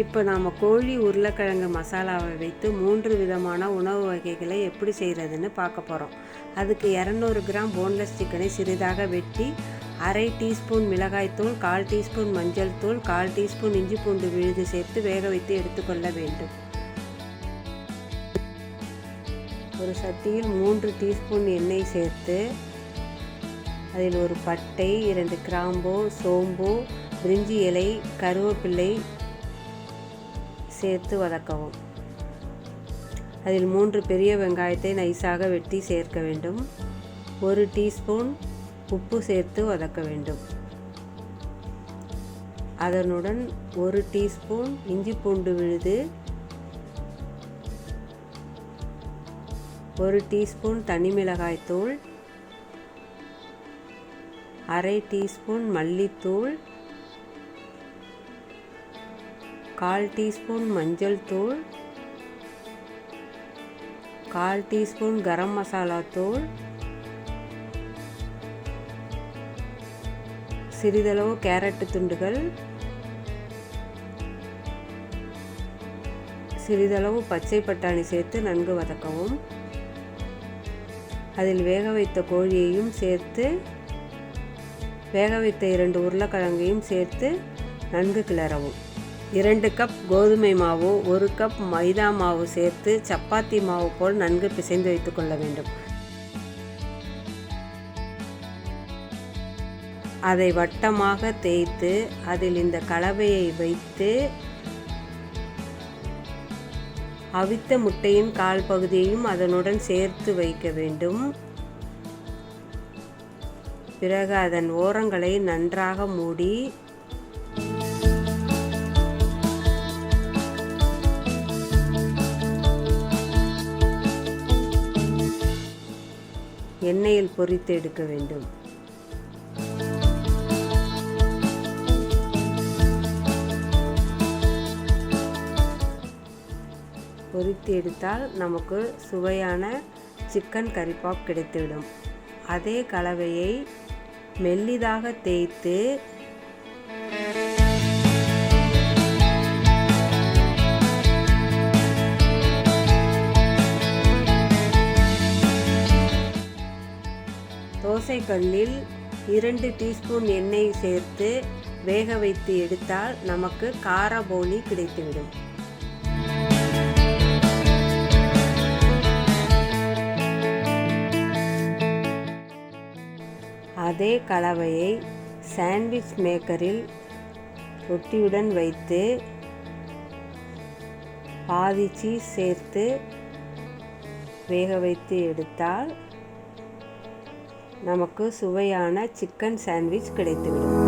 இப்போ நாம் கோழி உருளைக்கிழங்கு மசாலாவை வைத்து 3 விதமான உணவு வகைகளை எப்படி செய்கிறதுன்னு பார்க்க போகிறோம். அதுக்கு 200 கிராம் போன்லெஸ் சிக்கனை சிறிதாக வெட்டி, அரை டீஸ்பூன் மிளகாய்த்தூள், 1/4 டீஸ்பூன் மஞ்சள் தூள், 1/4 டீஸ்பூன் இஞ்சி பூண்டு விழுது சேர்த்து வேக வைத்து எடுத்துக்கொள்ள வேண்டும். ஒரு சட்டியில் 3 டீஸ்பூன் எண்ணெய் சேர்த்து அதில் ஒரு பட்டை, 2 கிராம்பு, சோம்பு, பிரிஞ்சி இலை, கருவேப்பிலை சேர்த்து வதக்கவும். அதில் 3 பெரிய வெங்காயத்தை நைஸாக வெட்டி சேர்க்க வேண்டும். 1 டீஸ்பூன் உப்பு சேர்த்து வதக்க வேண்டும். அதனுடன் 1 டீஸ்பூன் இஞ்சி பூண்டு விழுது, 1 டீஸ்பூன் தனி மிளகாய்த்தூள், அரை டீஸ்பூன் மல்லித்தூள், 1/4 டீஸ்பூன் மஞ்சள் தூள், 1/4 டீஸ்பூன் கரம் மசாலா தூள், சிறிதளவு கேரட் துண்டுகள், சிறிதளவு பச்சை பட்டாணி சேர்த்து நன்கு வதக்கவும். அதில் வேக வைத்த கோழியையும் சேர்த்து, வேக வைத்த 2 உருளைக்கிழங்கையும் சேர்த்து நன்கு கிளறவும். 2 கப் கோதுமை மாவு, 1 கப் மைதா மாவு சேர்த்து சப்பாத்தி மாவு போல் நன்கு பிசைந்து வைத்துக்கொள்ள வேண்டும். அதை வட்டமாக தேய்த்து அதில் இந்த கலவையை வைத்து அவித்த முட்டையின் 1/4 பகுதியையும் அதனுடன் சேர்த்து வைக்க வேண்டும். பிறகு அதன் ஓரங்களை நன்றாக மூடி எண்ணெயில் பொரித்து எடுக்க வேண்டும். பொரித்து எடுத்தால் நமக்கு சுவையான சிக்கன் கறி பாப் கிடைத்துவிடும். அதே கலவையை மெல்லிதாக தேய்த்து தோசைக்கல்லில் 2 டீஸ்பூன் எண்ணெய் சேர்த்து வேக வைத்து எடுத்தால் நமக்கு கார போலி கிடைத்துவிடும். அதே கலவையை சாண்ட்விச் மேக்கரில் ரொட்டியுடன் வைத்து பாதி சீஸ் சேர்த்து வேக வைத்து எடுத்தால் நமக்கு சுவையான சிக்கன் சாண்ட்விச் கிடைத்துவிடும்.